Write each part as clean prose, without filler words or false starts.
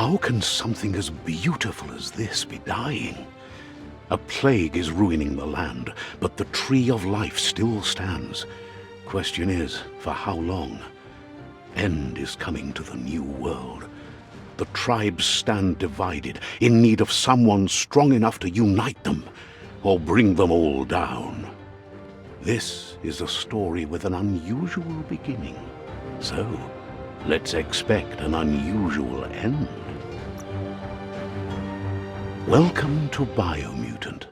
How can something as beautiful as this be dying? A plague is ruining the land, but the tree of life still stands. Question is, for how long? End is coming to the new world. The tribes stand divided, in need of someone strong enough to unite them, or bring them all down. This is a story with an unusual beginning. So, let's expect an unusual end. Welcome to Biomutant.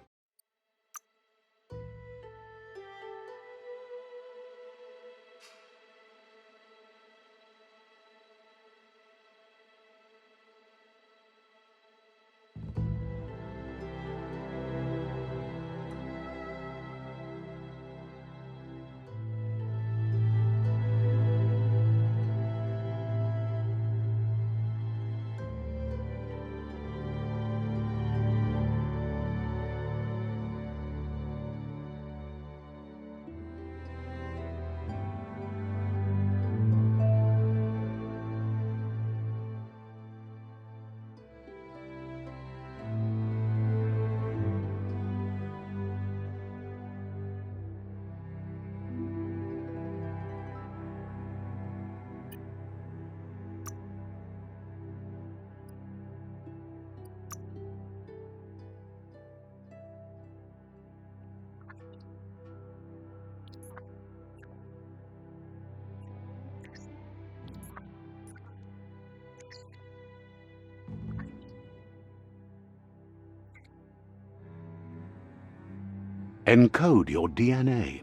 Encode your DNA.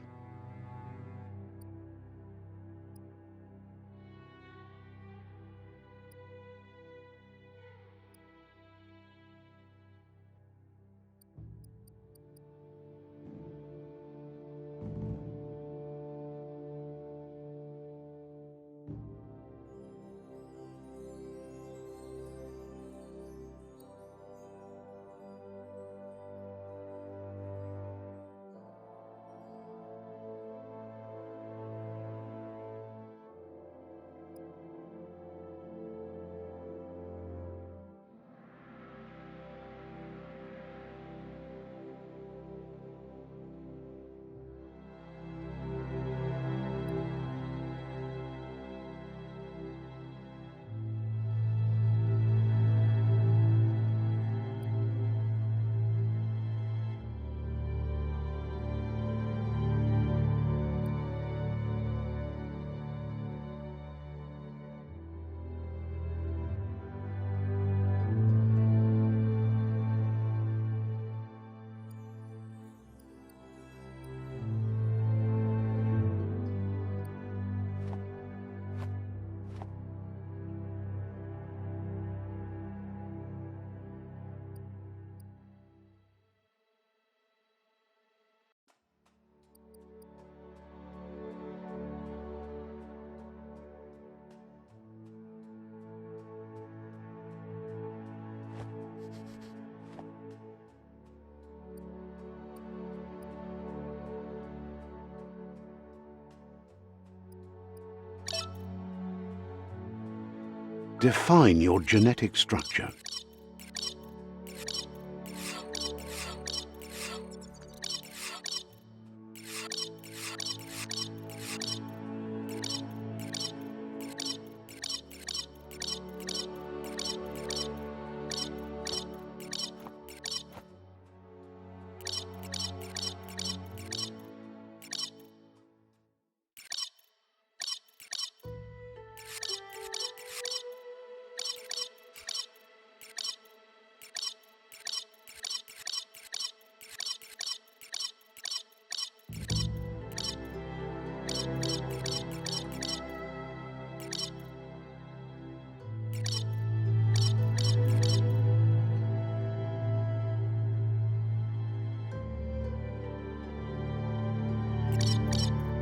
Define your genetic structure.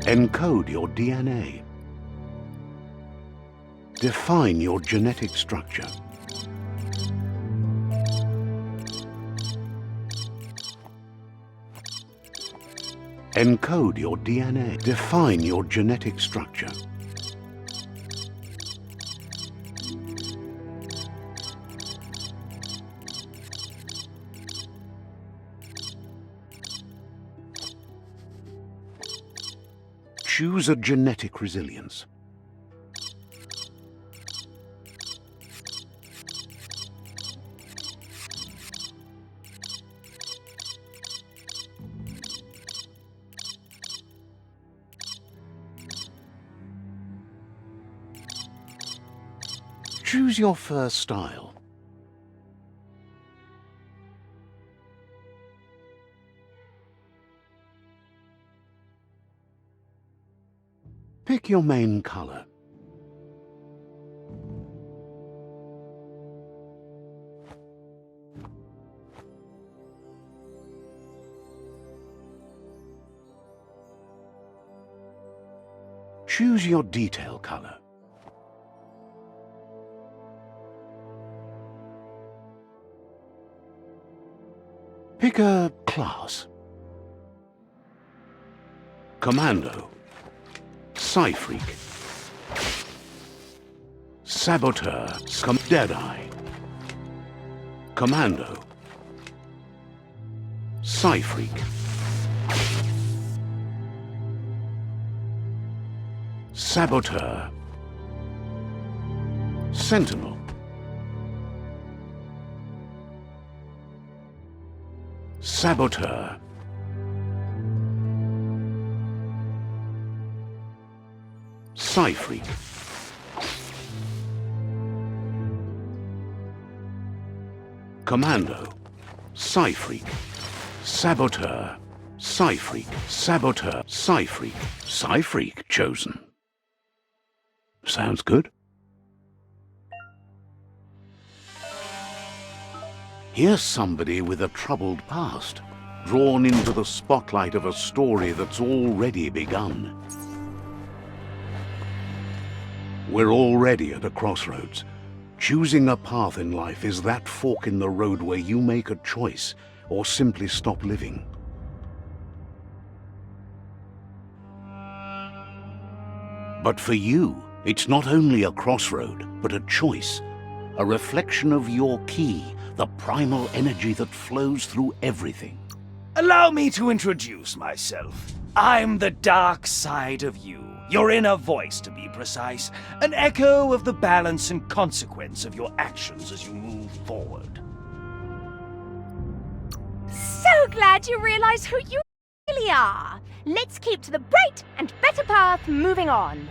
Encode your DNA. Define your genetic structure. Encode your DNA. Define your genetic structure. Choose a genetic resilience. Choose your first style. Pick your main color. Choose your detail color. Pick a class. Commando. Psy-Freak. Saboteur. Deadeye. Commando. Psy-Freak. Saboteur. Sentinel. Saboteur. Psy-Freak. Commando. Psy-Freak. Saboteur. Psy-Freak. Saboteur. Psy-Freak. Psy-Freak chosen. Sounds good. Here's somebody with a troubled past, drawn into the spotlight of a story that's already begun. We're already at a crossroads. Choosing a path in life is that fork in the road where you make a choice or simply stop living. But for you, it's not only a crossroad, but a choice, a reflection of your ki, the primal energy that flows through everything. Allow me to introduce myself. I'm the dark side of you. Your inner voice, to be precise. An echo of the balance and consequence of your actions as you move forward. So glad you realize who you really are. Let's keep to the bright and better path moving on.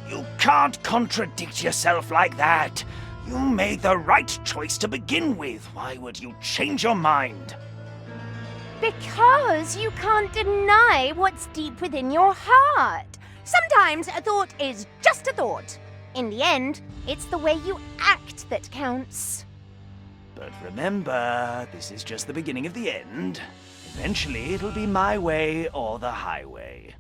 You can't contradict yourself like that. You made the right choice to begin with. Why would you change your mind? Because you can't deny what's deep within your heart. Sometimes a thought is just a thought. In the end, it's the way you act that counts. But remember, this is just the beginning of the end. Eventually, it'll be my way or the highway.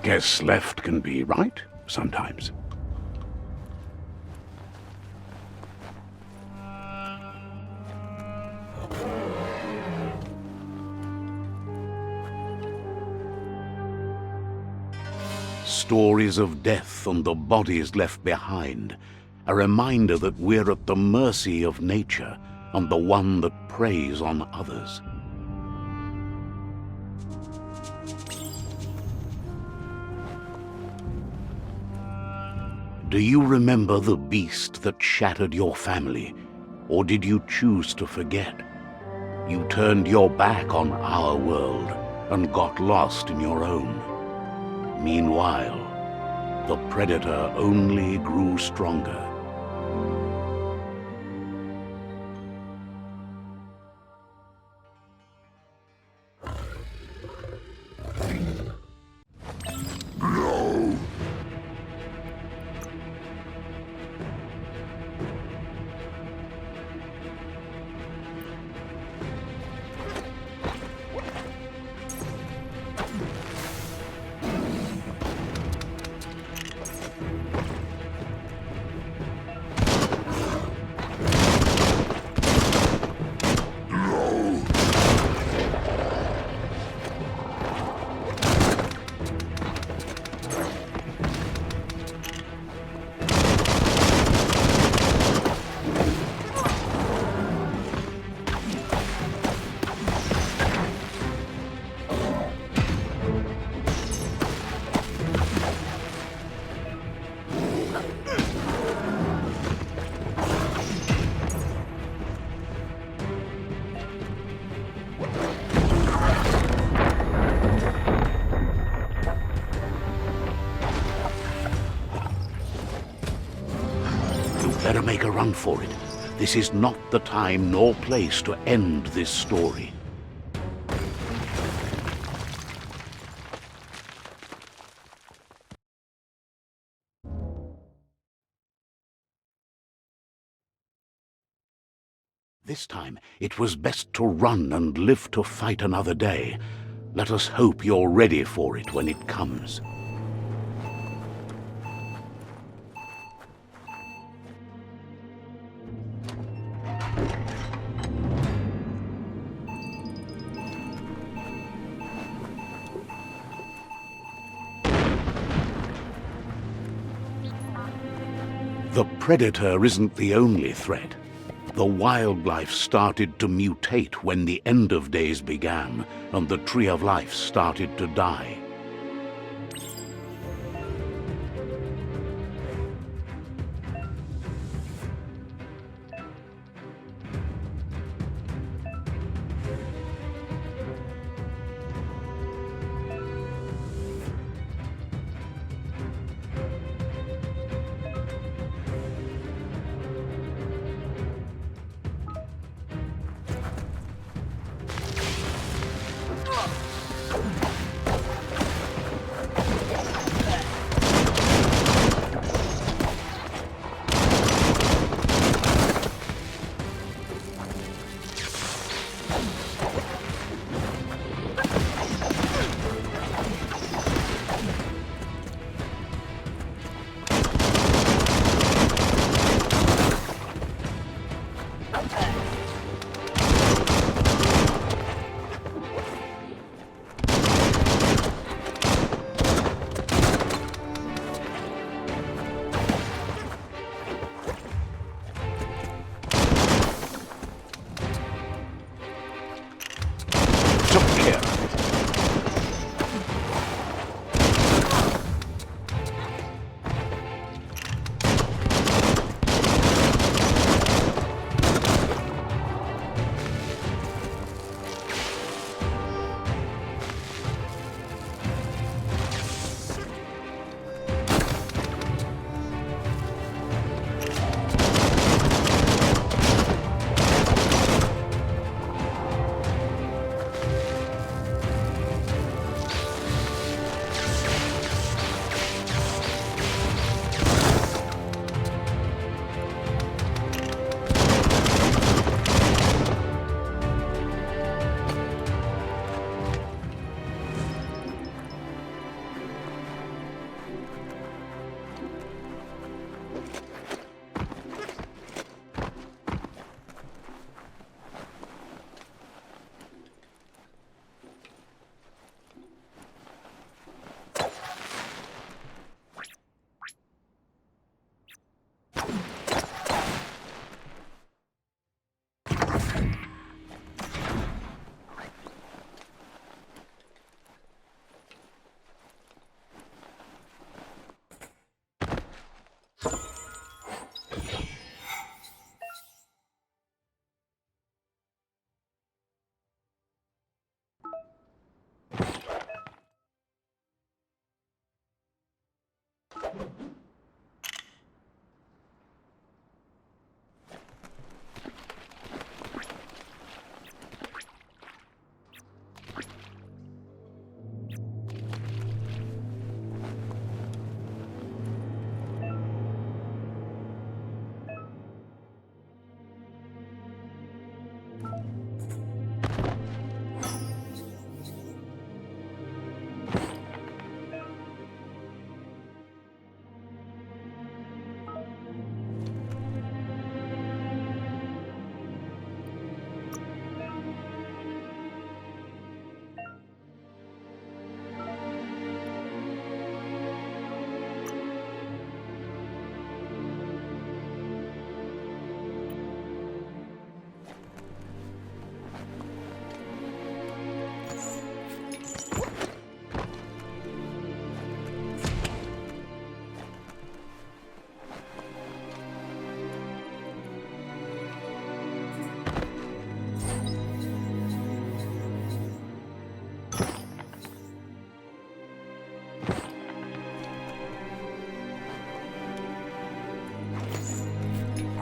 Guess left can be right, sometimes. Stories of death and the bodies left behind, a reminder that we're at the mercy of nature and the one that preys on others. Do you remember the beast that shattered your family, or did you choose to forget? You turned your back on our world and got lost in your own. Meanwhile, the predator only grew stronger. better make a run for it. This is not the time nor place to end this story. This time, it was best to run and live to fight another day. Let us hope you're ready for it when it comes. The Predator isn't the only threat. The wildlife started to mutate when the end of days began, and the Tree of Life started to die.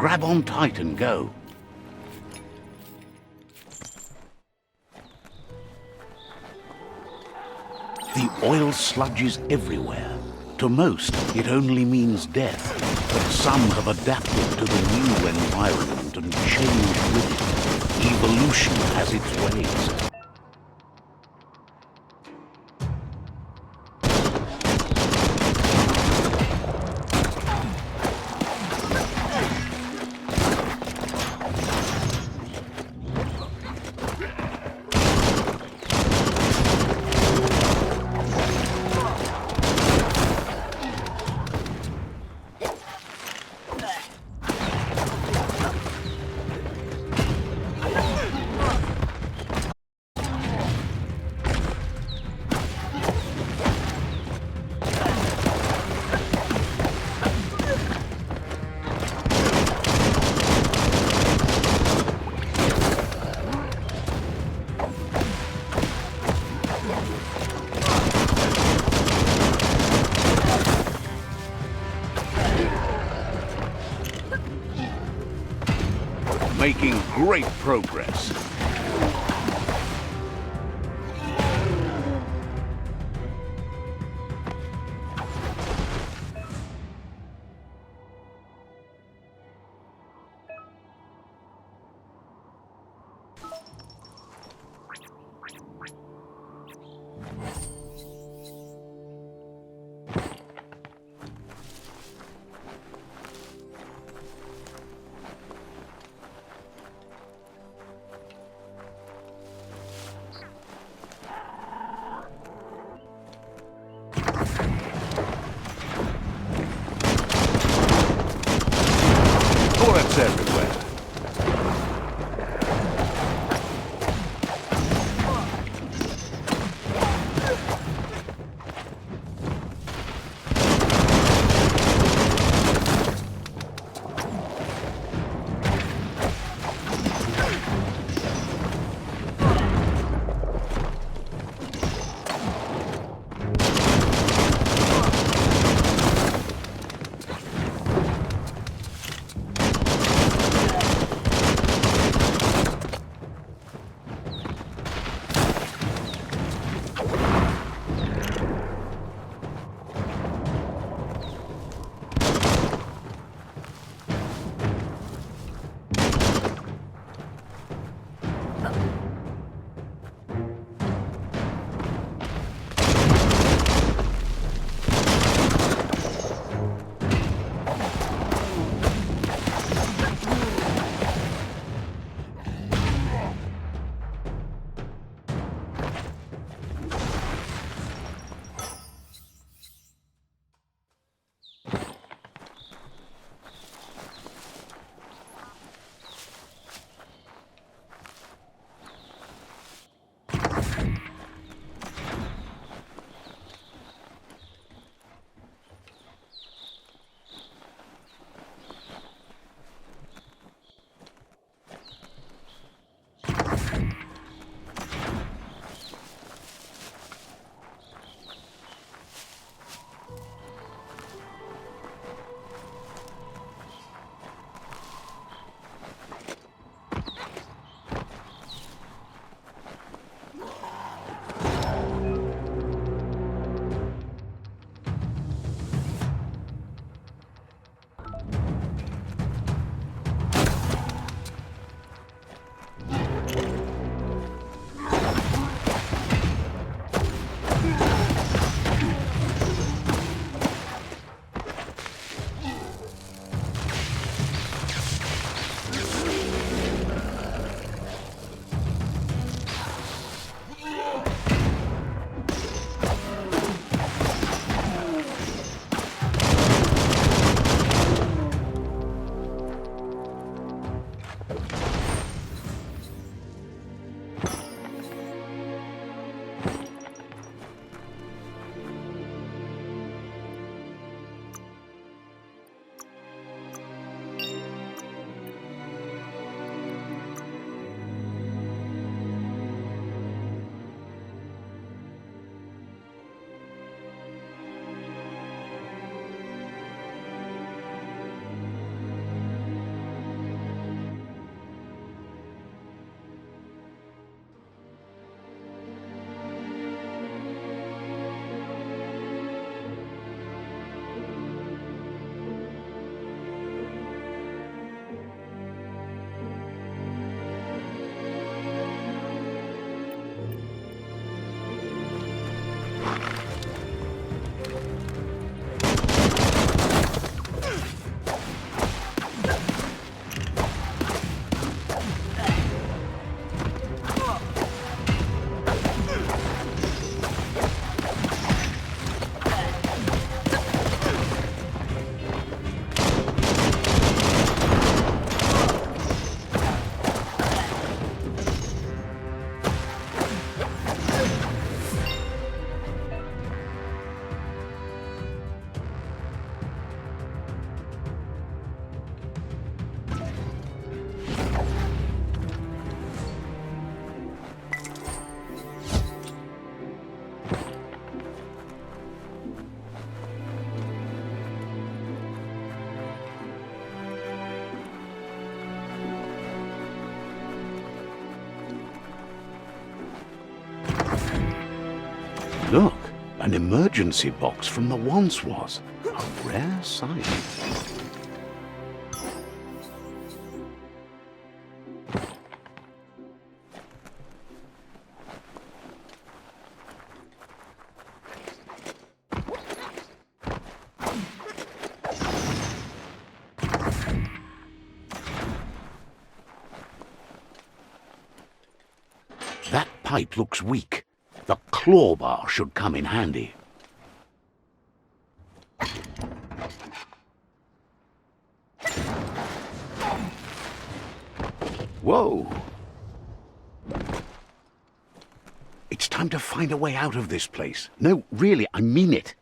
Grab on tight and go. The oil sludges everywhere. To most, it only means death, but some have adapted to the new environment and changed with it. Evolution has its ways. Making great progress. Bullets everywhere. Look, an emergency box from the once was. A rare sight. That pipe looks weak. The claw bar should come in handy. Whoa! It's time to find a way out of this place. No, really, I mean it.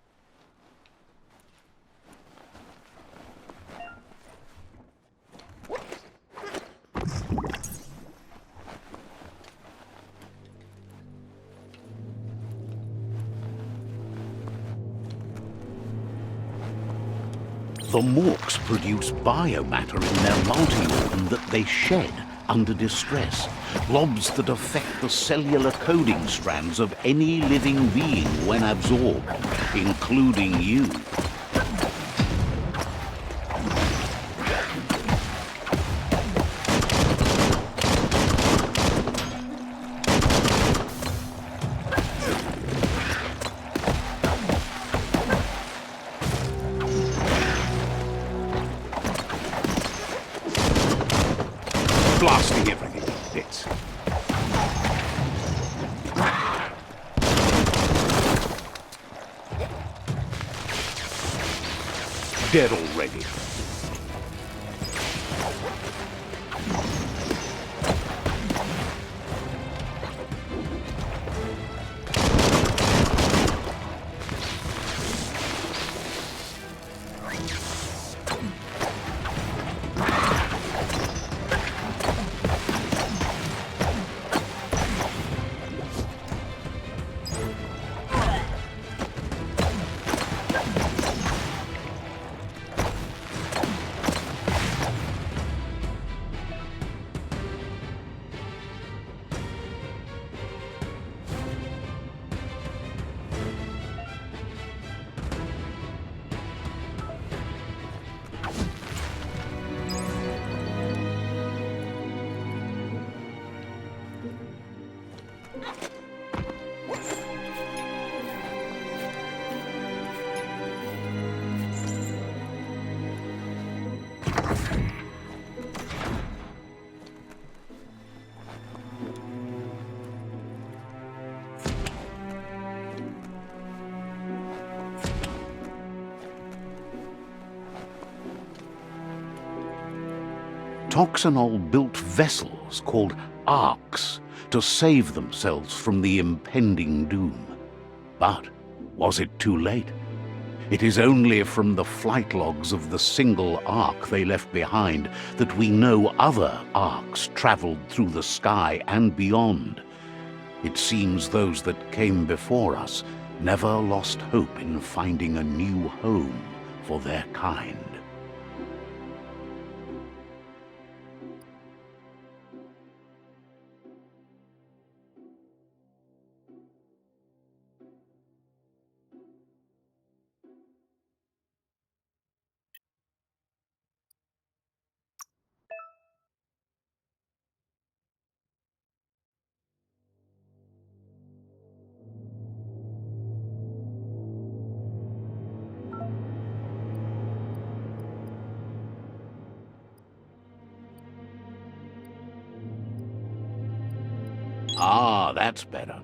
The Morks produce biomatter in their multi-organ that they shed under distress. Blobs that affect the cellular coding strands of any living being when absorbed, including you. Blasting everything to bits. Dead already. Toxanol built vessels called arks to save themselves from the impending doom. But was it too late? It is only from the flight logs of the single ark they left behind that we know other arks traveled through the sky and beyond. It seems those that came before us never lost hope in finding a new home for their kind. Ah, that's better.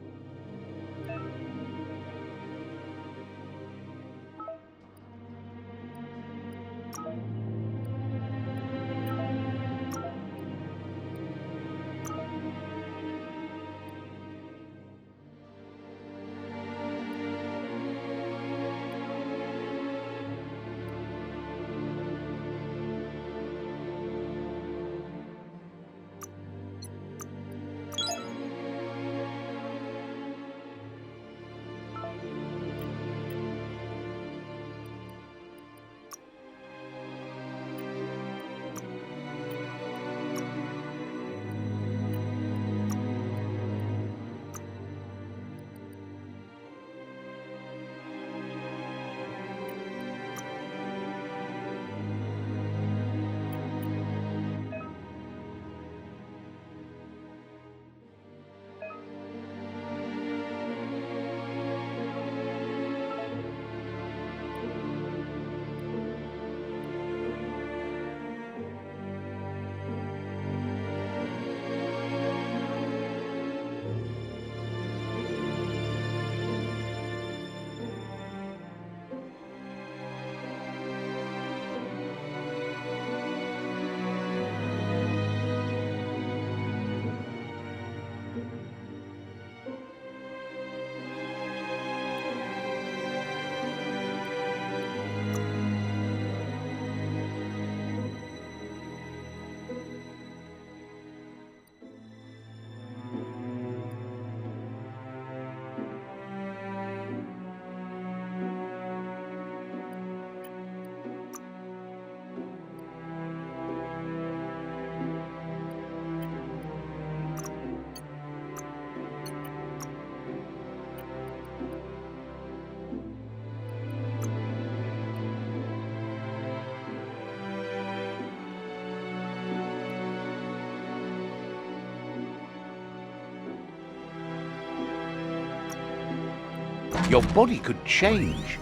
Your body could change.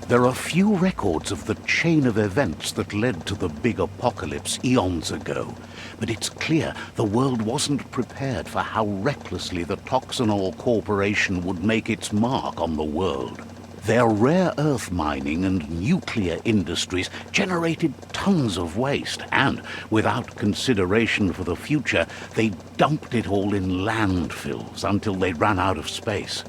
There are few records of the chain of events that led to the big apocalypse eons ago, but it's clear the world wasn't prepared for how recklessly the Toxanol Corporation would make its mark on the world. Their rare earth mining and nuclear industries generated tons of waste, and, without consideration for the future, they dumped it all in landfills until they ran out of space.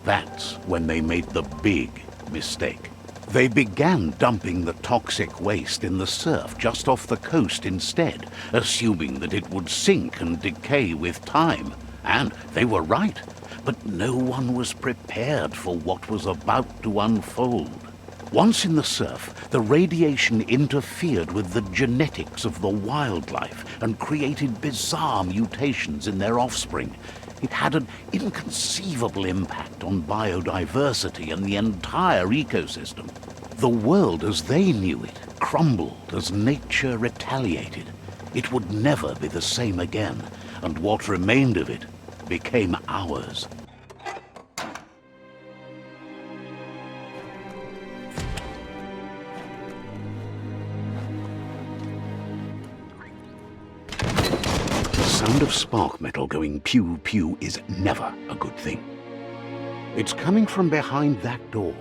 That's when they made the big mistake. They began dumping the toxic waste in the surf just off the coast instead, assuming that it would sink and decay with time. And they were right, but no one was prepared for what was about to unfold. Once in the surf, the radiation interfered with the genetics of the wildlife and created bizarre mutations in their offspring. It had an inconceivable impact on biodiversity and the entire ecosystem. The world as they knew it crumbled as nature retaliated. It would never be the same again, and what remained of it became ours. The sound of spark metal going pew-pew is never a good thing. It's coming from behind that door.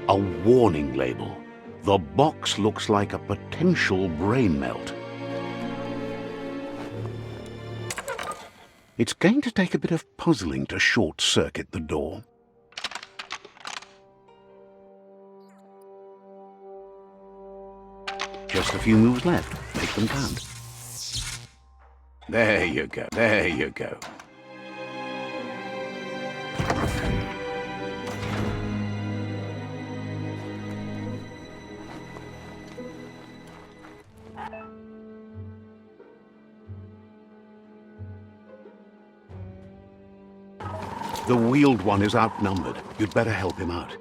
A warning label. The box looks like a potential brain melt. It's going to take a bit of puzzling to short-circuit the door. Just a few moves left. Make them count. There you go. There you go. The wheeled one is outnumbered. You'd better help him out.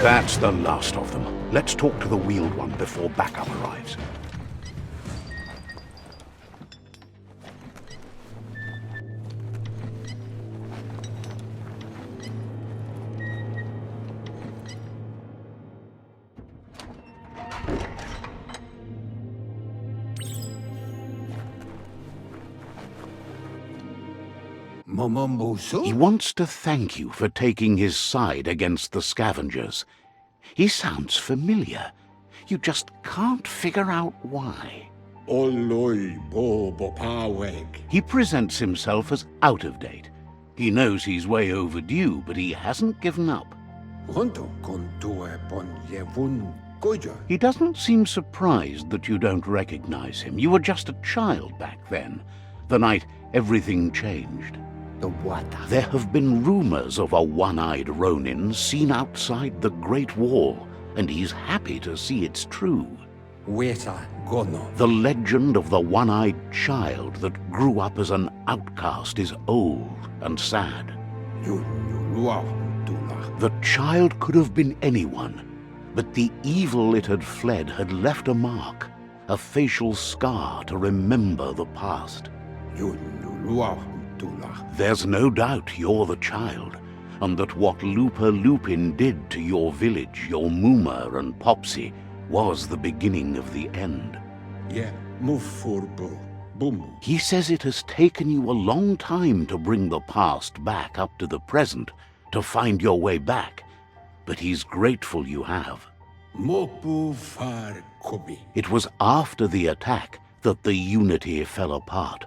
That's the last of them. Let's talk to the wheeled one before backup arrives. He wants to thank you for taking his side against the scavengers. He sounds familiar. You just can't figure out why. He presents himself as out of date. He knows he's way overdue, but he hasn't given up. He doesn't seem surprised that you don't recognize him. You were just a child back then, the night everything changed. There have been rumors of a one-eyed Ronin seen outside the Great Wall, and he's happy to see it's true. The legend of the one-eyed child that grew up as an outcast is old and sad. The child could have been anyone, but the evil it had fled had left a mark, a facial scar to remember the past. There's no doubt you're the child, and that what LUPA-LUPIN did to your village, your Muma and Popsy, was the beginning of the end. He says it has taken you a long time to bring the past back up to the present, to find your way back, but he's grateful you have. It was after the attack that the unity fell apart.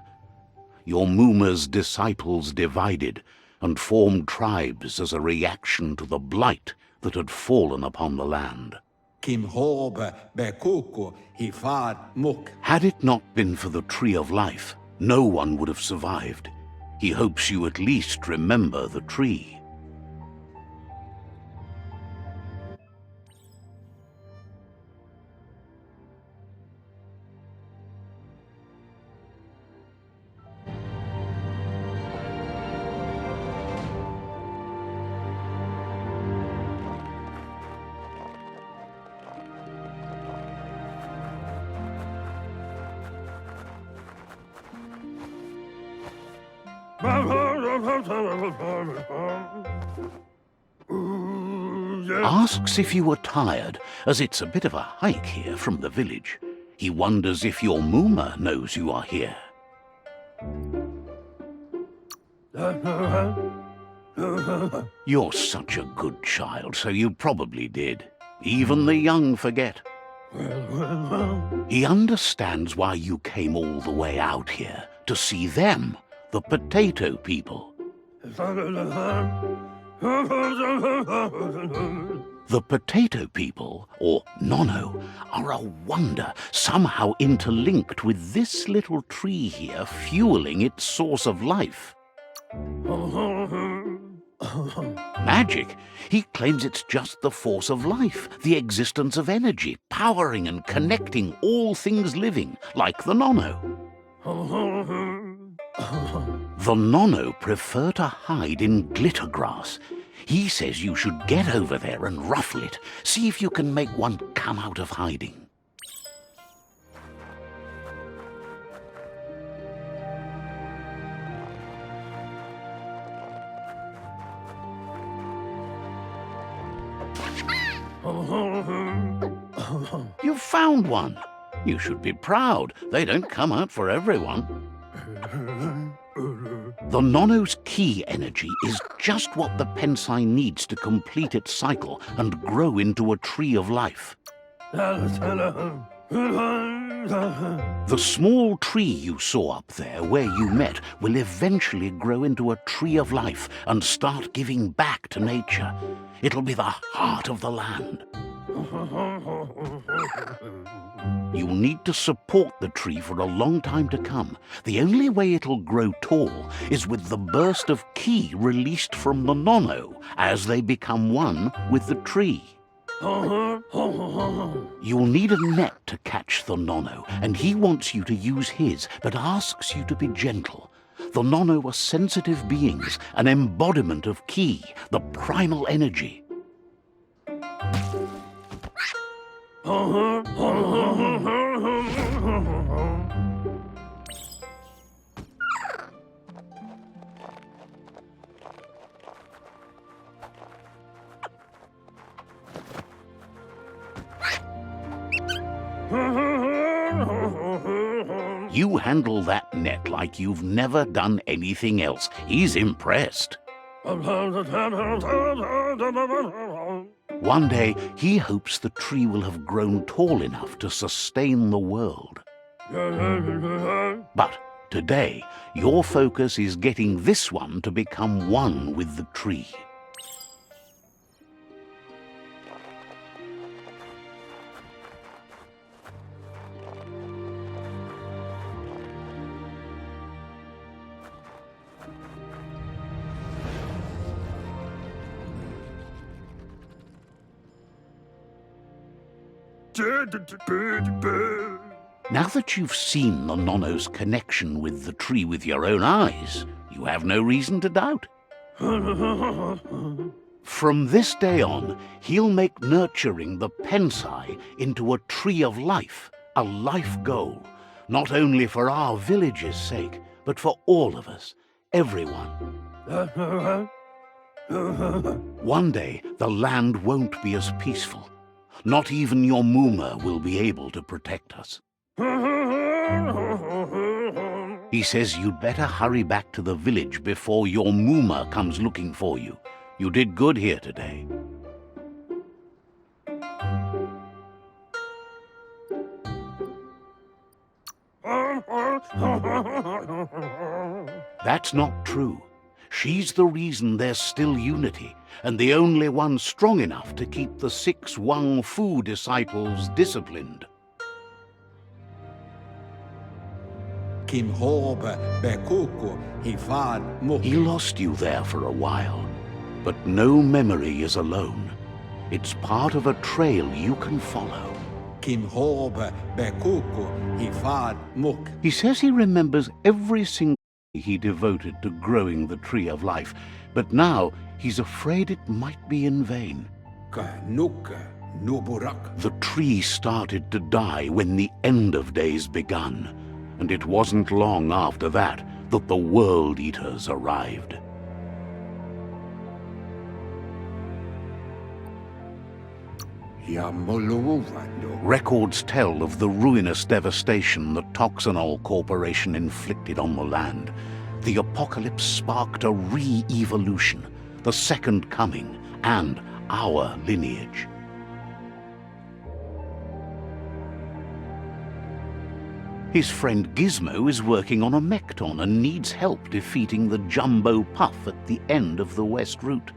Your Muma's disciples divided and formed tribes as a reaction to the blight that had fallen upon the land. Had it not been for the Tree of Life, no one would have survived. He hopes you at least remember the tree. Asks if you were tired, as it's a bit of a hike here from the village. He wonders if your Muma knows you are here. You're such a good child, so you probably did. Even the young forget. He understands why you came all the way out here, to see them, the potato people. The potato people, or Nono, are a wonder, somehow interlinked with this little tree here fueling its source of life. Magic? He claims it's just the force of life, the existence of energy, powering and connecting all things living, like the Nono. The Nono prefer to hide in glitter grass. He says you should get over there and ruffle it. See if you can make one come out of hiding. You found one. You should be proud. They don't come out for everyone. The Nono's key energy is just what the Pensai needs to complete its cycle and grow into a tree of life. The small tree you saw up there where you met will eventually grow into a tree of life and start giving back to nature. It'll be the heart of the land. You'll need to support the tree for a long time to come. The only way it'll grow tall is with the burst of ki released from the Nono as they become one with the tree. You'll need a net to catch the Nono, and he wants you to use his, but asks you to be gentle. The Nono are sensitive beings, an embodiment of ki, the primal energy. You handle that net like you've never done anything else. He's impressed. One day, he hopes the tree will have grown tall enough to sustain the world. But today, your focus is getting this one to become one with the tree. Now that you've seen the Nonno's connection with the tree with your own eyes, you have no reason to doubt. From this day on, he'll make nurturing the Pensai into a tree of life, a life goal, not only for our village's sake, but for all of us, everyone. One day, the land won't be as peaceful. Not even your Muma will be able to protect us. He says you'd better hurry back to the village before your Muma comes looking for you. You did good here today. That's not true. She's the reason there's still unity, and the only one strong enough to keep the 6 Wang Fu disciples disciplined. He He lost you there for a while, but no memory is alone. It's part of a trail you can follow. He says he remembers every single day he devoted to growing the tree of life, but now he's afraid it might be in vain. The tree started to die when the end of days begun, and it wasn't long after that that the World Eaters arrived. Records tell of the ruinous devastation the Toxanol Corporation inflicted on the land. The apocalypse sparked a re-evolution, the Second Coming, and our lineage. His friend Gizmo is working on a Mekton and needs help defeating the Jumbo Puff at the end of the West Route.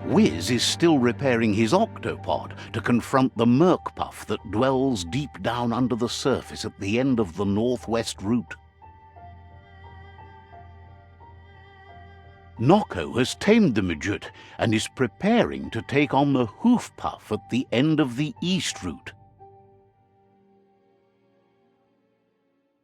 Wiz is still repairing his octopod to confront the Merc Puff that dwells deep down under the surface at the end of the Northwest Route. Noko has tamed the Midget and is preparing to take on the Hoof Puff at the end of the East Route.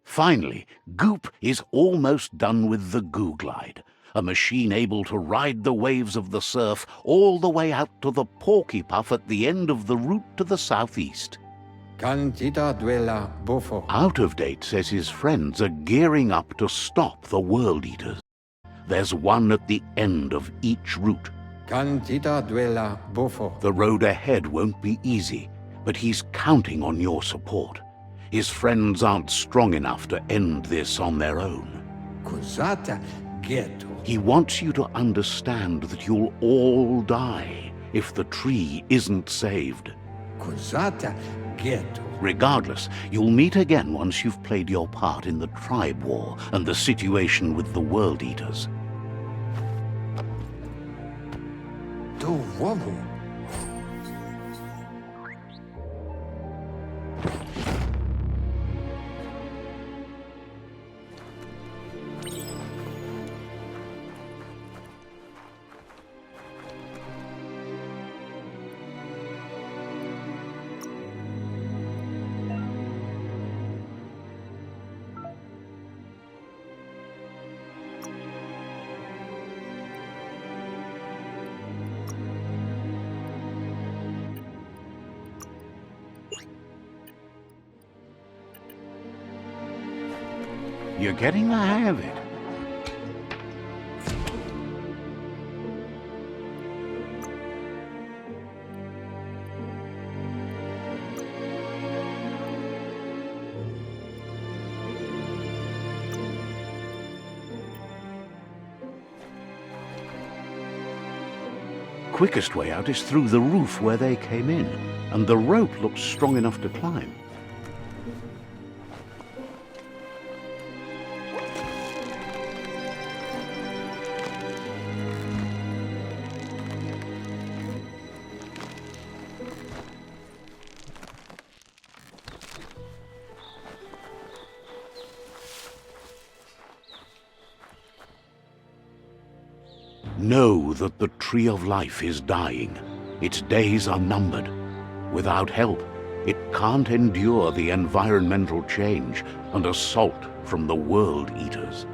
Finally, Goop is almost done with the Goo Glide, a machine able to ride the waves of the surf all the way out to the Porky Puff at the end of the route to the southeast. Out of Date says his friends are gearing up to stop the World Eaters. There's one at the end of each route. The road ahead won't be easy, but he's counting on your support. His friends aren't strong enough to end this on their own. He wants you to understand that you'll all die if the tree isn't saved. Regardless, you'll meet again once you've played your part in the tribe war and the situation with the World Eaters. You're getting the hang of it. Quickest way out is through the roof where they came in, and the rope looks strong enough to climb. Know that the Tree of Life is dying. Its days are numbered. Without help, it can't endure the environmental change and assault from the World Eaters.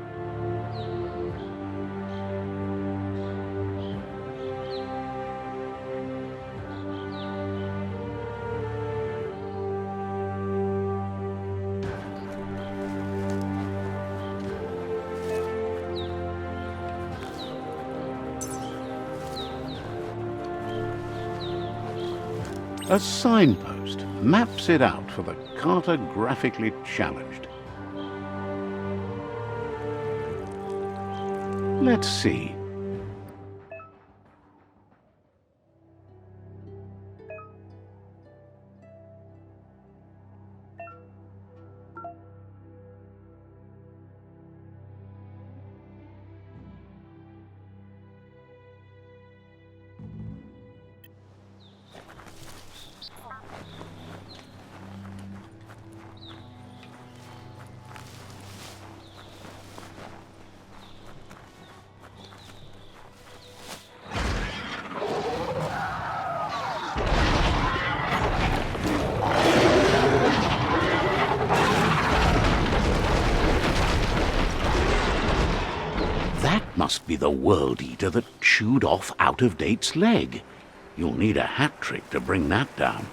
A signpost maps it out for the cartographically challenged. Let's see. Must be the World Eater that chewed off Out-of-Date's leg. You'll need a hat trick to bring that down.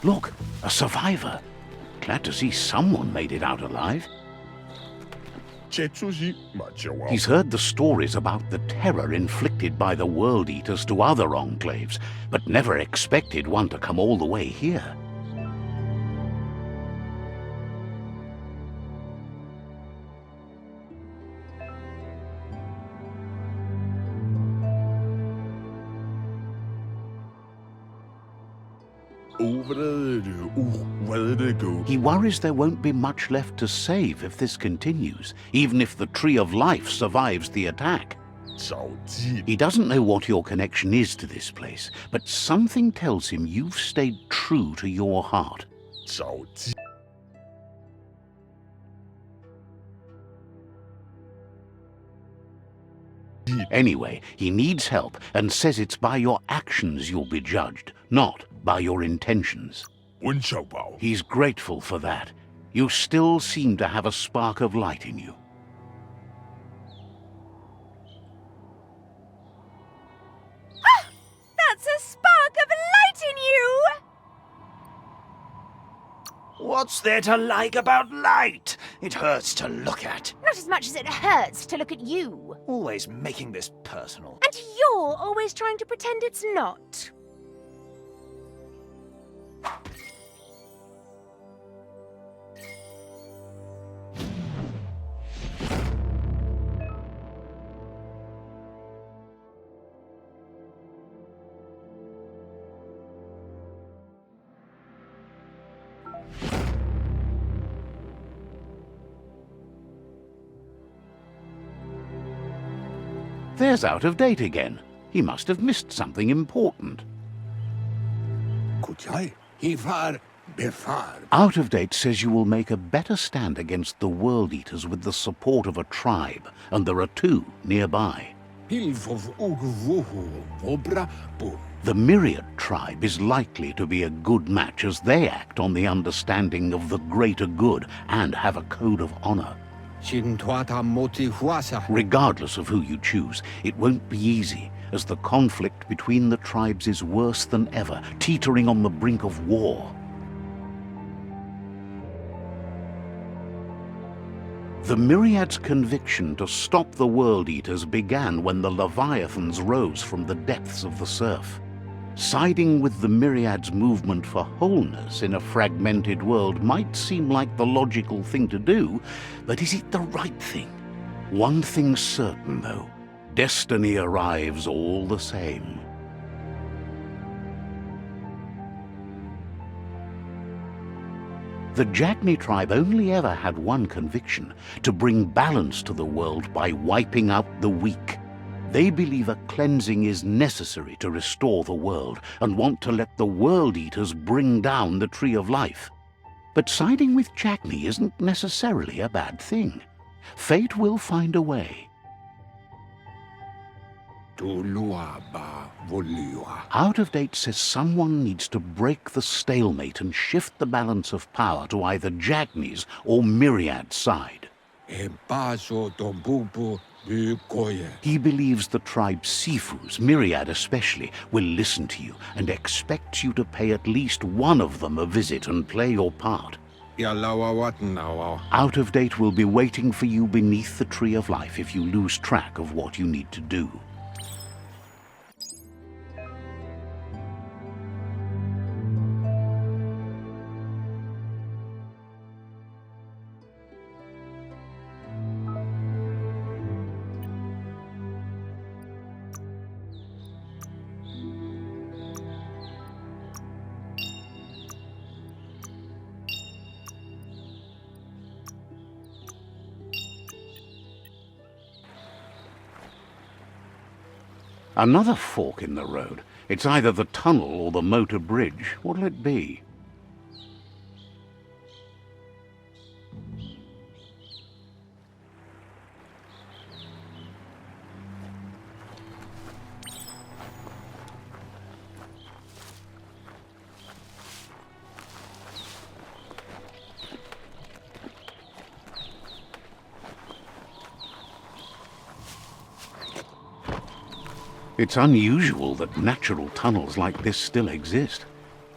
Look, a survivor. Glad to see someone made it out alive. He's heard the stories about the terror inflicted by the World Eaters to other enclaves, but never expected one to come all the way here. He worries there won't be much left to save if this continues, even if the Tree of Life survives the attack. He doesn't know what your connection is to this place, but something tells him you've stayed true to your heart. Anyway, he needs help and says it's by your actions you'll be judged, not by your intentions. He's grateful for that. You still seem to have a spark of light in you. That's a spark of light in you! What's there to like about light? It hurts to look at. Not as much as it hurts to look at you. Always making this personal. And you're always trying to pretend it's not. There's Out of Date again. He must have missed something important. Out of Date says you will make a better stand against the World Eaters with the support of a tribe, and there are two nearby. The Myriad tribe is likely to be a good match as they act on the understanding of the greater good and have a code of honor. Regardless of who you choose, it won't be easy, as the conflict between the tribes is worse than ever, teetering on the brink of war. The Myriad's conviction to stop the World Eaters began when the Leviathans rose from the depths of the surf. Siding with the Myriad's movement for wholeness in a fragmented world might seem like the logical thing to do, but is it the right thing? One thing's certain, though. Destiny arrives all the same. The Jagni tribe only ever had one conviction: to bring balance to the world by wiping out the weak. They believe a cleansing is necessary to restore the world, and want to let the World Eaters bring down the Tree of Life. But siding with Jagni isn't necessarily a bad thing. Fate will find a way. Out of Date says someone needs to break the stalemate and shift the balance of power to either Jagni's or Myriad's side. He believes the tribe Sifus, Myriad especially, will listen to you and expects you to pay at least one of them a visit and play your part. Out of Date will be waiting for you beneath the Tree of Life if you lose track of what you need to do. Another fork in the road. It's either the tunnel or the motor bridge. What'll it be? It's unusual that natural tunnels like this still exist.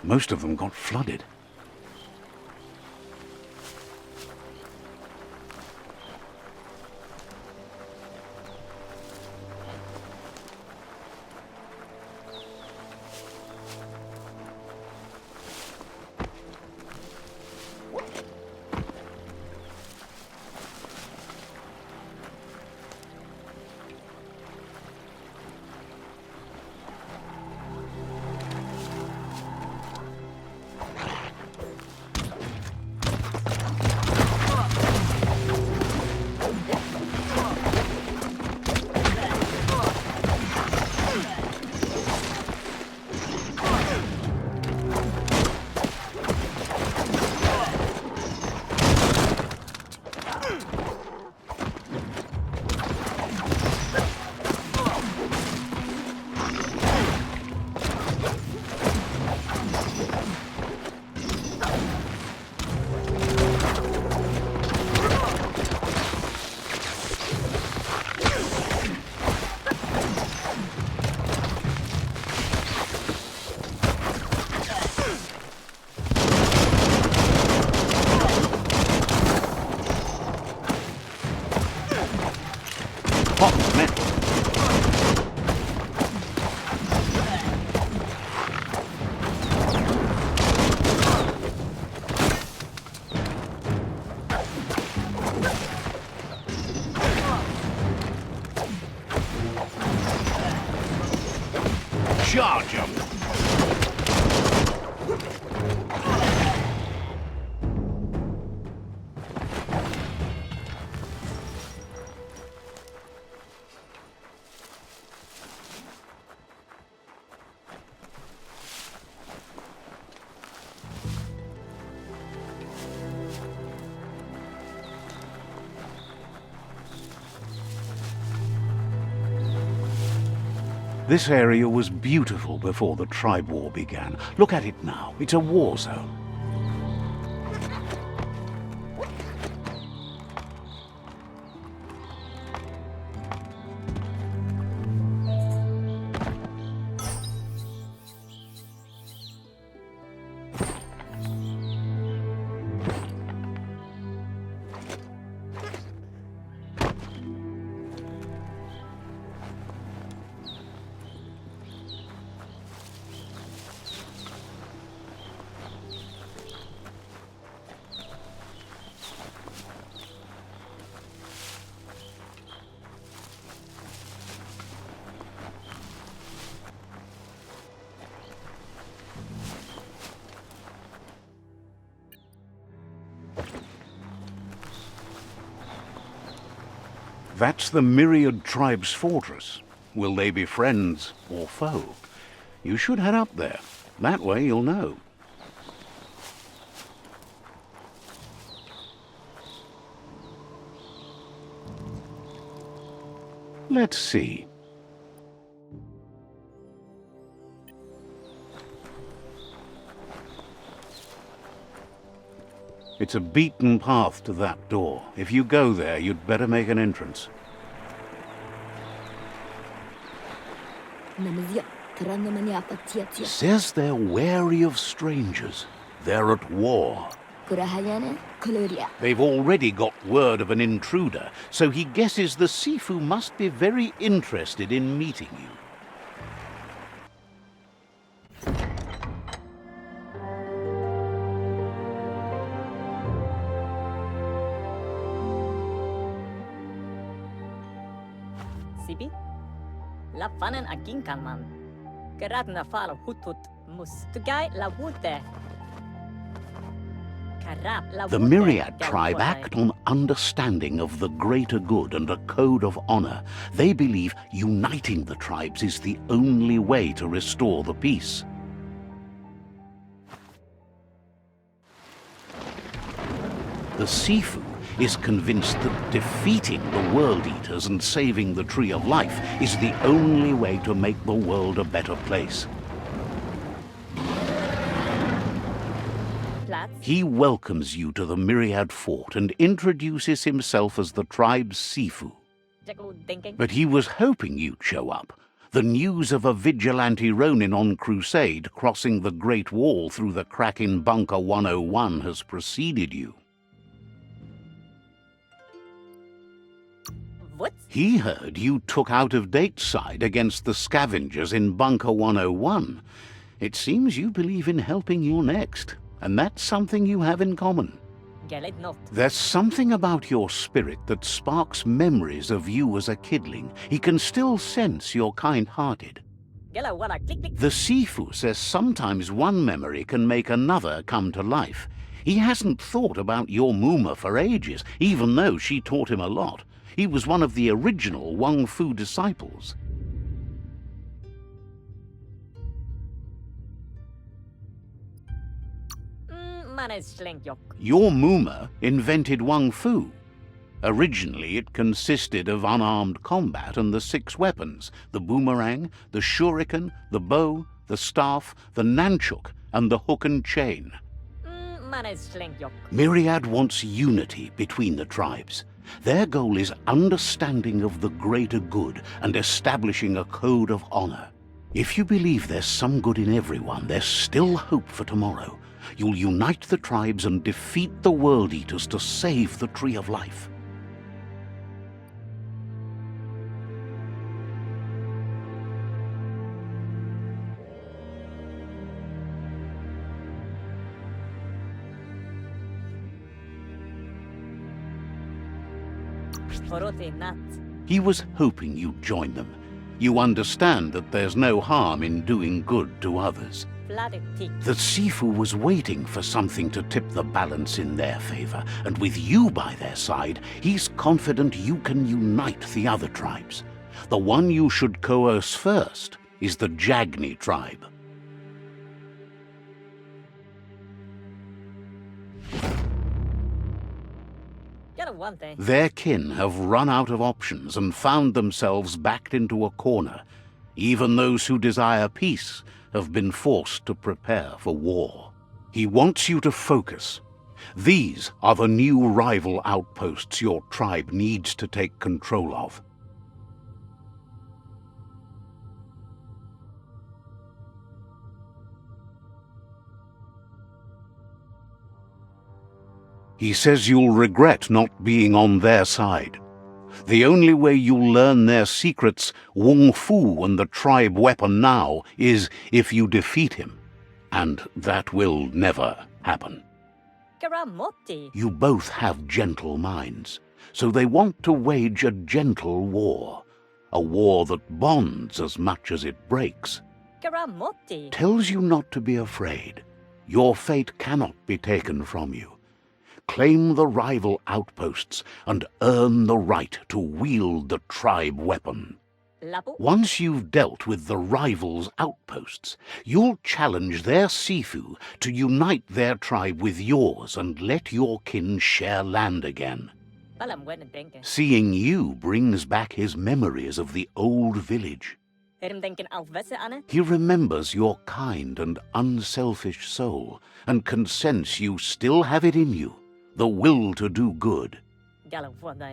Most of them got flooded. Charge him! This area was beautiful before the tribe war began. Look at it now. It's a war zone. That's the Myriad Tribe's fortress. Will they be friends or foe? You should head up there. That way you'll know. Let's see. It's a beaten path to that door. If you go there, you'd better make an entrance. Says they're wary of strangers. They're at war. They've already got word of an intruder, so he guesses the Sifu must be very interested in meeting you. Sibi? Lafanen aginkanman. Geradna fala hutut mus. Tugai la wute. The Myriad tribe act on understanding of the greater good and a code of honor. They believe uniting the tribes is the only way to restore the peace. The Sifu is convinced that defeating the World Eaters and saving the Tree of Life is the only way to make the world a better place. He welcomes you to the Myriad Fort and introduces himself as the tribe's Sifu. But he was hoping you'd show up. The news of a vigilante Ronin on crusade crossing the Great Wall through the crack in Bunker 101 has preceded you. What? He heard you took out-of-date side against the scavengers in Bunker 101. It seems you believe in helping your next, and that's something you have in common. There's something about your spirit that sparks memories of you as a kidling. He can still sense you're kind-hearted. The Sifu says sometimes one memory can make another come to life. He hasn't thought about your Muma for ages, even though she taught him a lot. He was one of the original Wang Fu disciples. Your Muma invented Wang Fu. Originally, it consisted of unarmed combat and the 6 weapons: the boomerang, the shuriken, the bow, the staff, the nunchuk, and the hook and chain. Myriad wants unity between the tribes. Their goal is understanding of the greater good and establishing a code of honor. If you believe there's some good in everyone, there's still hope for tomorrow. You'll unite the tribes and defeat the World Eaters to save the Tree of Life. He was hoping you'd join them. You understand that there's no harm in doing good to others. The Sifu was waiting for something to tip the balance in their favor, and with you by their side, he's confident you can unite the other tribes. The one you should coerce first is the Jagni tribe. Their kin have run out of options and found themselves backed into a corner. Even those who desire peace have been forced to prepare for war. He wants you to focus. These are the new rival outposts your tribe needs to take control of. He says you'll regret not being on their side. The only way you'll learn their secrets, Wung Fu and the tribe weapon now, is if you defeat him. And that will never happen. Karamoti. You both have gentle minds, so they want to wage a gentle war. A war that bonds as much as it breaks. Karamoti. Tells you not to be afraid. Your fate cannot be taken from you. Claim the rival outposts and earn the right to wield the tribe weapon. Lapu. Once you've dealt with the rivals' outposts, you'll challenge their Sifu to unite their tribe with yours and let your kin share land again. Palam wen denken. Seeing you brings back his memories of the old village. Herim denken auf wesse ane. He remembers your kind and unselfish soul and can sense you still have it in you, the will to do good.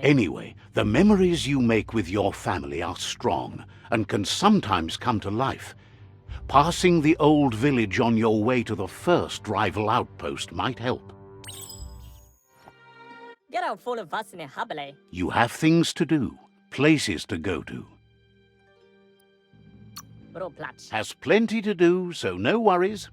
Anyway, the memories you make with your family are strong and can sometimes come to life. Passing the old village on your way to the first rival outpost might help. Get out full of vassine habele. You have things to do, places to go to. Bro platch. Has plenty to do, so no worries.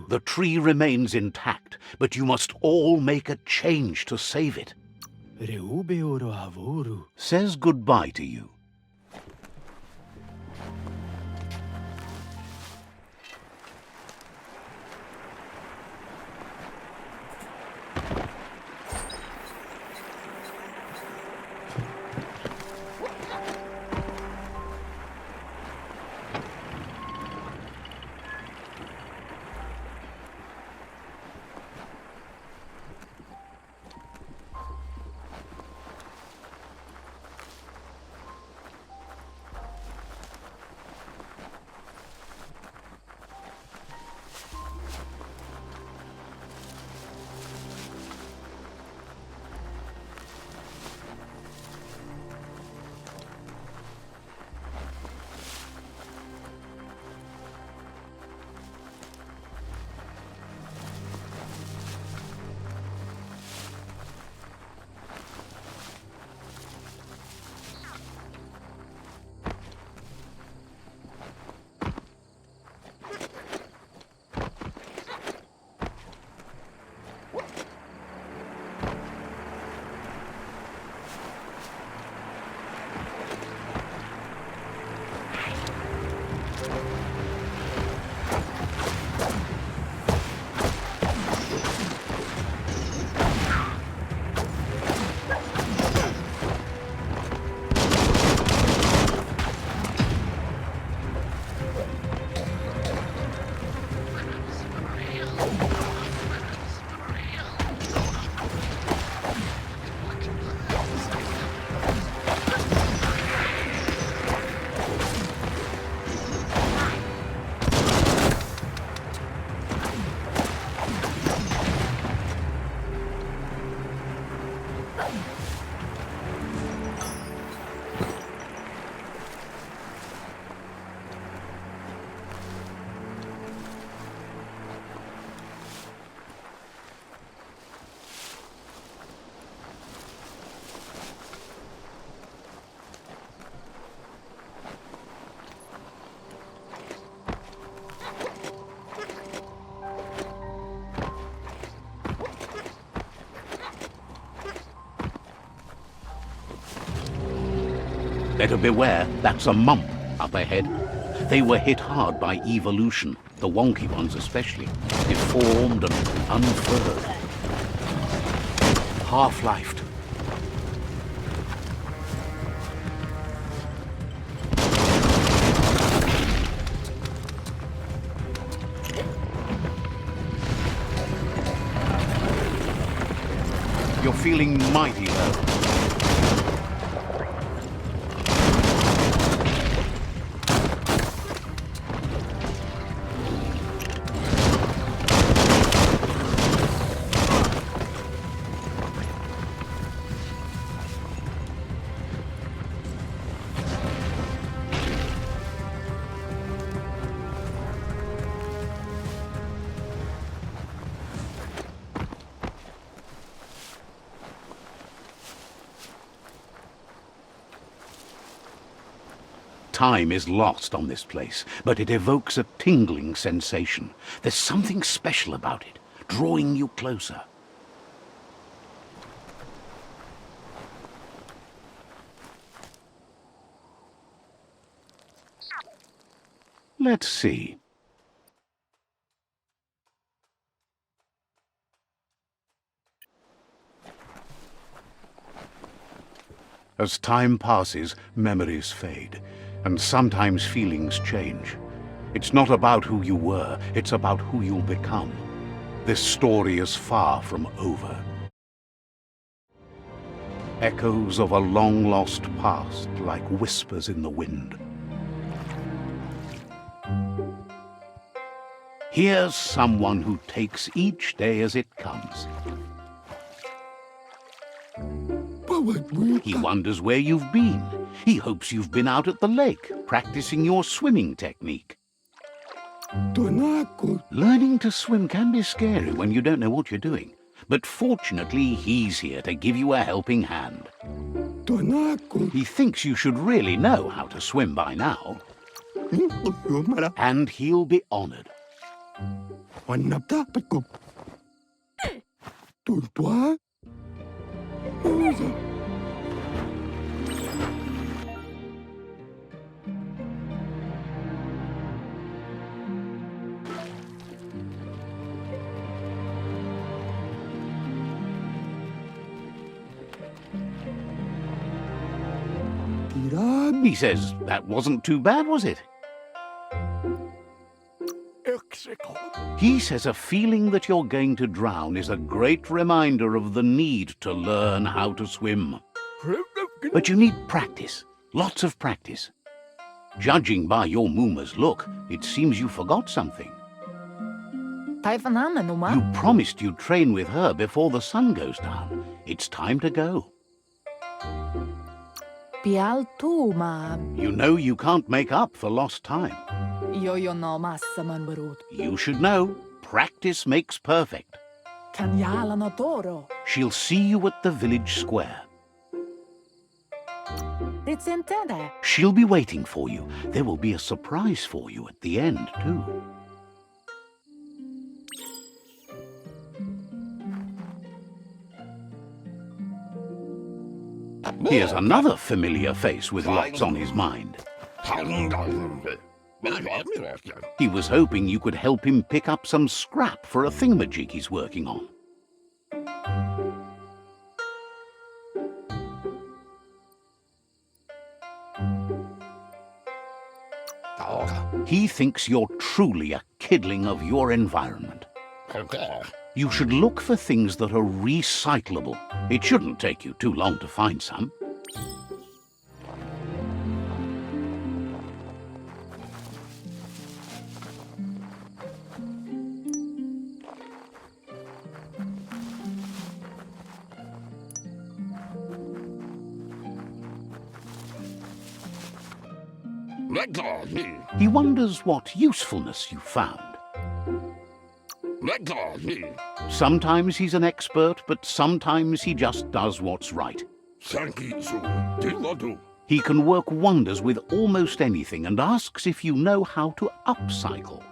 The tree remains intact, but you must all make a change to save it. Says goodbye to you. Better beware, that's a mump up ahead. They were hit hard by evolution, the wonky ones especially, deformed and unfurled. Half-lifed. You're feeling mighty low. Time is lost on this place, but it evokes a tingling sensation. There's something special about it, drawing you closer. Let's see. As time passes, memories fade. And sometimes feelings change. It's not about who you were, it's about who you'll become. This story is far from over. Echoes of a long-lost past, like whispers in the wind. Here's someone who takes each day as it comes. He wonders where you've been. He hopes you've been out at the lake, practicing your swimming technique. Learning to swim can be scary when you don't know what you're doing. But fortunately, he's here to give you a helping hand. He thinks you should really know how to swim by now. And he'll be honored. He says, that wasn't too bad, was it? He says a feeling that you're going to drown is a great reminder of the need to learn how to swim. But you need practice, lots of practice. Judging by your Mooma's look, it seems you forgot something. You promised you'd train with her before the sun goes down. It's time to go. You know you can't make up for lost time. You should know, practice makes perfect. She'll see you at the village square. She'll be waiting for you. There will be a surprise for you at the end, too. Here's another familiar face with lots on his mind. He was hoping you could help him pick up some scrap for a thingamajig he's working on. He thinks you're truly a kidling of your environment. You should look for things that are recyclable. It shouldn't take you too long to find some. He wonders what usefulness you found. Sometimes he's an expert, but sometimes he just does what's right. He can work wonders with almost anything and asks if you know how to upcycle.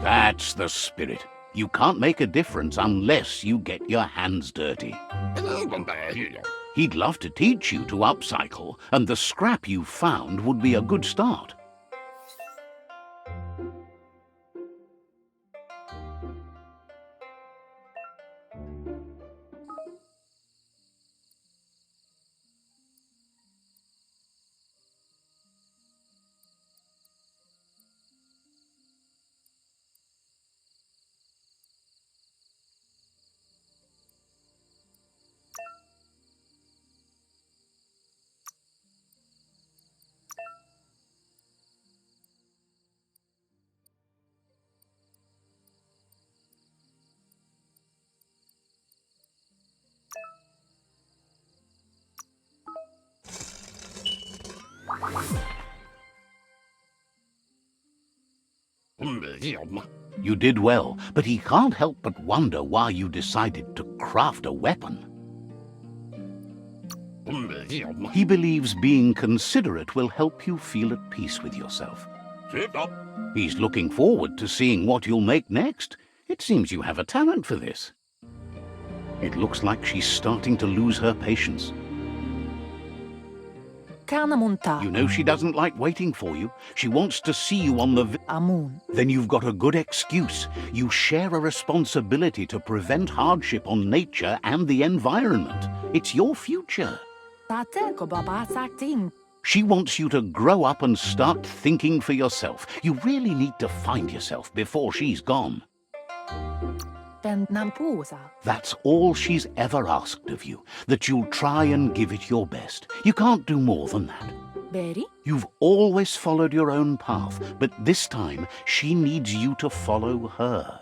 That's the spirit. You can't make a difference unless you get your hands dirty. He'd love to teach you to upcycle, and the scrap you found would be a good start. You did well, but he can't help but wonder why you decided to craft a weapon. He believes being considerate will help you feel at peace with yourself. He's looking forward to seeing what you'll make next. It seems you have a talent for this. It looks like she's starting to lose her patience. You know she doesn't like waiting for you. She wants to see you on the Amun. Then you've got a good excuse. You share a responsibility to prevent hardship on nature and the environment. It's your future. She wants you to grow up and start thinking for yourself. You really need to find yourself before she's gone. That's all she's ever asked of you, that you'll try and give it your best. You can't do more than that. You've always followed your own path, but this time she needs you to follow her.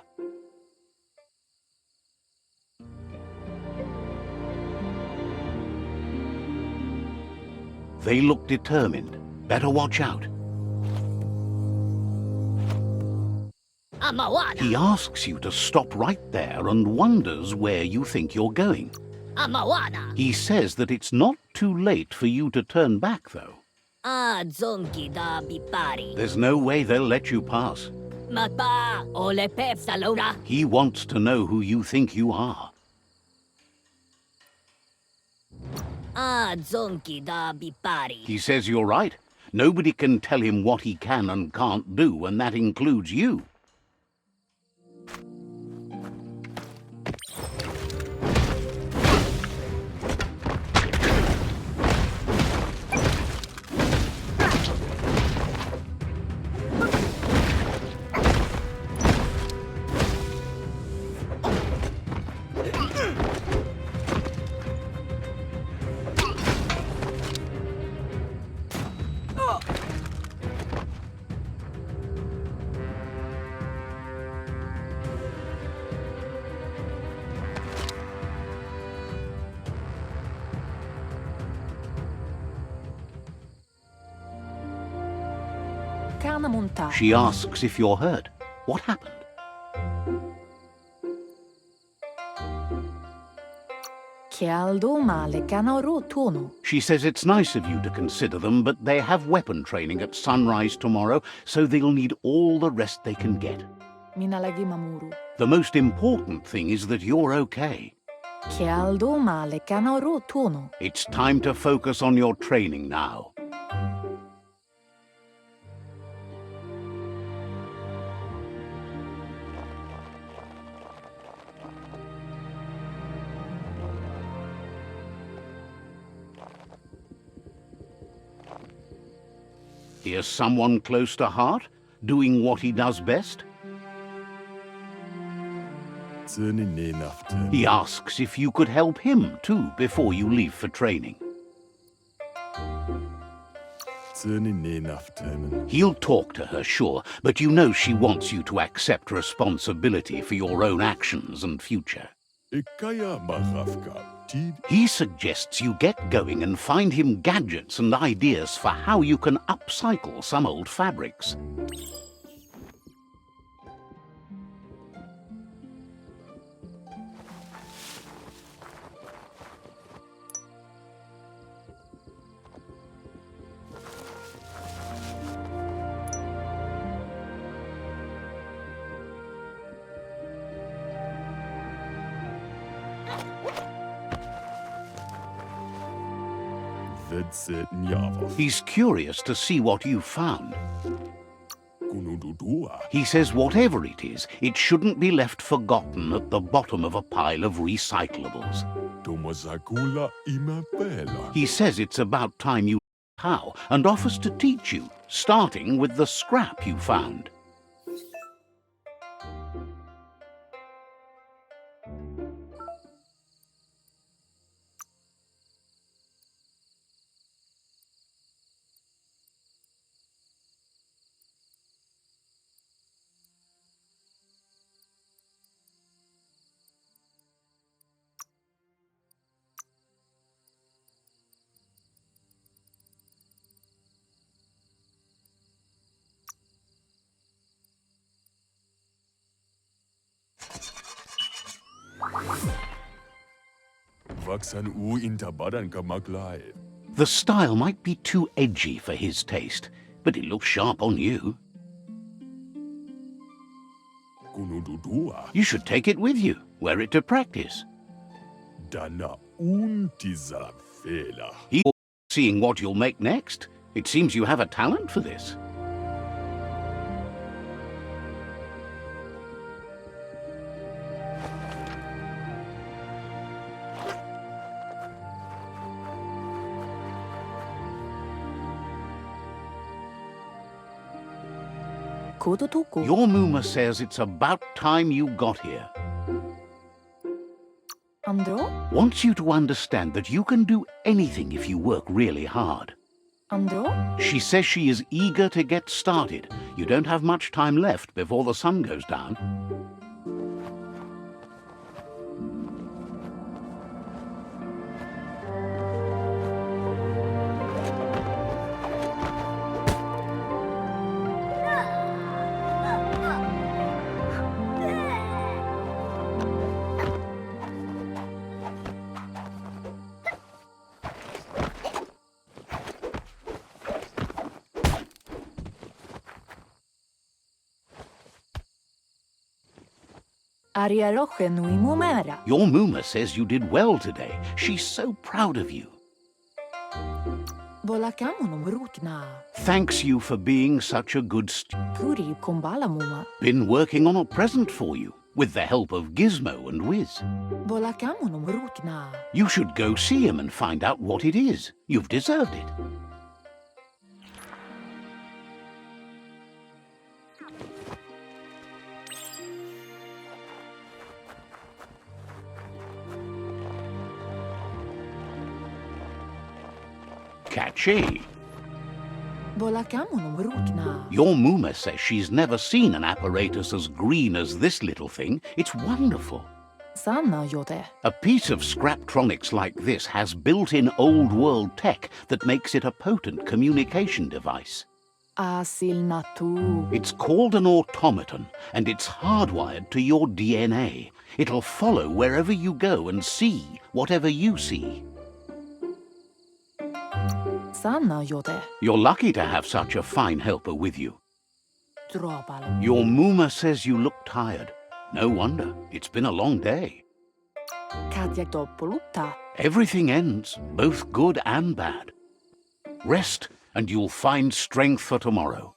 They look determined. Better watch out. He asks you to stop right there and wonders where you think you're going. He says that it's not too late for you to turn back, though. There's no way they'll let you pass. He wants to know who you think you are. He says you're right. Nobody can tell him what he can and can't do, and that includes you. She asks if you're hurt. What happened? She says it's nice of you to consider them, but they have weapon training at sunrise tomorrow, so they'll need all the rest they can get. The most important thing is that you're okay. It's time to focus on your training now. Here's someone close to heart, doing what he does best. He asks if you could help him, too, before you leave for training. He'll talk to her, sure, but you know she wants you to accept responsibility for your own actions and future. He suggests you get going and find him gadgets and ideas for how you can upcycle some old fabrics. He's curious to see what you found. He says whatever it is, it shouldn't be left forgotten at the bottom of a pile of recyclables. He says it's about time you how and offers to teach you, starting with the scrap you found. The style might be too edgy for his taste, but it looks sharp on you. You should take it with you, wear it to practice. He's seeing what you'll make next. It seems you have a talent for this. Your Muma says it's about time you got here. Andro? Wants you to understand that you can do anything if you work really hard. Andro? She says she is eager to get started. You don't have much time left before the sun goes down. Your Muma says you did well today. She's so proud of you. Thanks you for being such a good Been working on a present for you, with the help of Gizmo and Wiz. You should go see him and find out what it is. You've deserved it. Catchy. Your Muma says she's never seen an apparatus as green as this little thing. It's wonderful. A piece of Scraptronics like this has built-in old-world tech that makes it a potent communication device. It's called an automaton, and it's hardwired to your DNA. It'll follow wherever you go and see whatever you see. You're lucky to have such a fine helper with you. Your Muma says you look tired. No wonder. It's been a long day. Everything ends, both good and bad. Rest, and you'll find strength for tomorrow.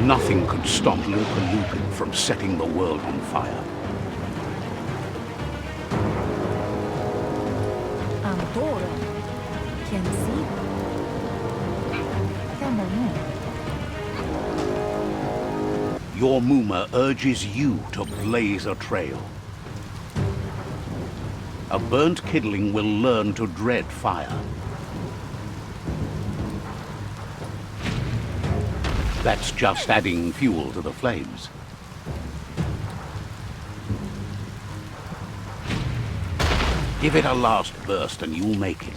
Nothing could stop LUPA-LUPIN from setting the world on fire. Your Muma urges you to blaze a trail. A burnt kidling will learn to dread fire. That's just adding fuel to the flames. Give it a last burst and you'll make it.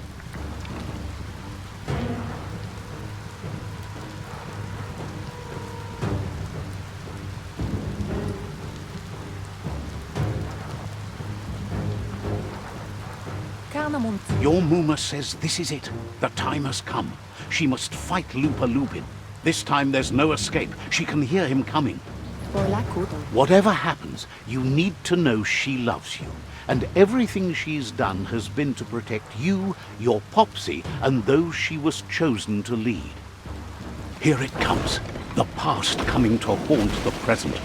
Your Muma says this is it. The time has come. She must fight LUPA-LUPIN. This time there's no escape. She can hear him coming. Hola, Kudo. Whatever happens, you need to know she loves you. And everything she's done has been to protect you, your Popsy, and those she was chosen to lead. Here it comes. The past coming to haunt the present.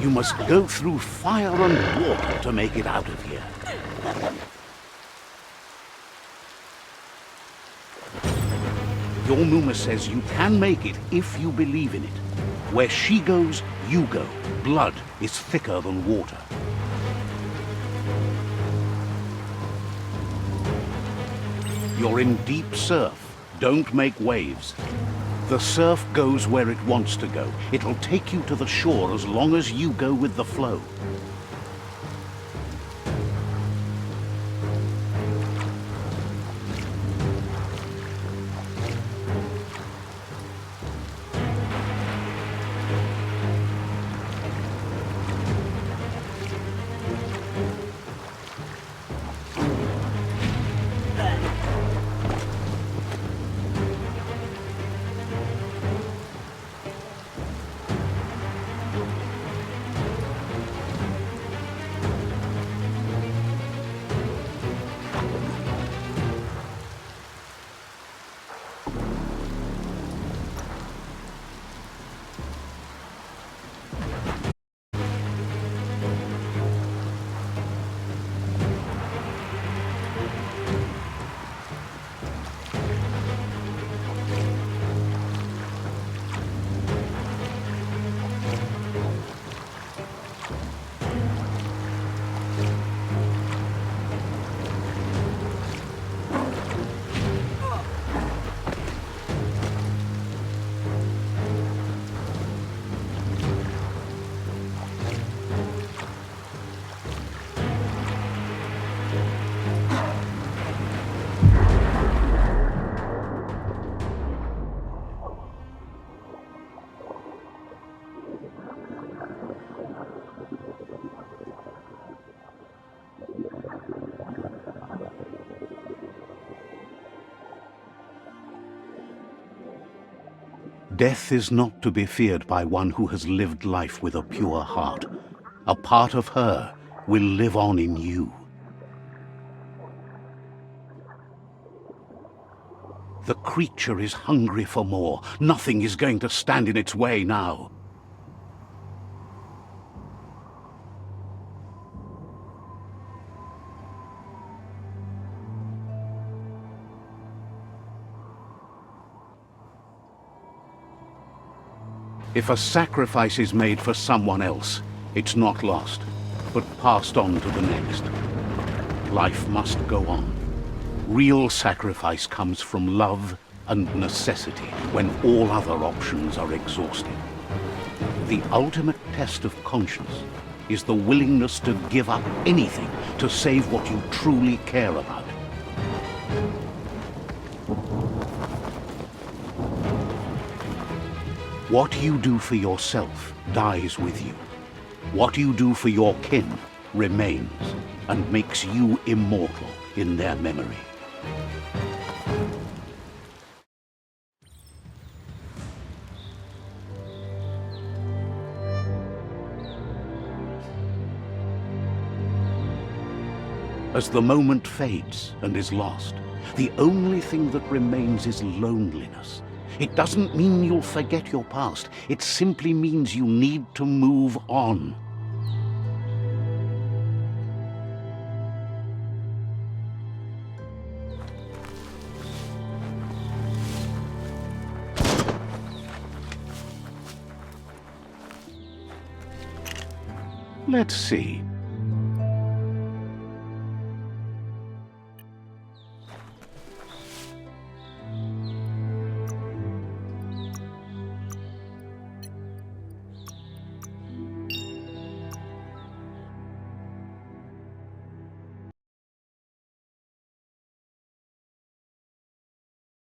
You must go through fire and water to make it out of here. Your Muma says you can make it if you believe in it. Where she goes, you go. Blood is thicker than water. You're in deep surf. Don't make waves. The surf goes where it wants to go. It'll take you to the shore as long as you go with the flow. Death is not to be feared by one who has lived life with a pure heart. A part of her will live on in you. The creature is hungry for more. Nothing is going to stand in its way now. If a sacrifice is made for someone else, it's not lost, but passed on to the next. Life must go on. Real sacrifice comes from love and necessity when all other options are exhausted. The ultimate test of conscience is the willingness to give up anything to save what you truly care about. What you do for yourself dies with you. What you do for your kin remains and makes you immortal in their memory. As the moment fades and is lost, the only thing that remains is loneliness. It doesn't mean you'll forget your past. It simply means you need to move on. Let's see.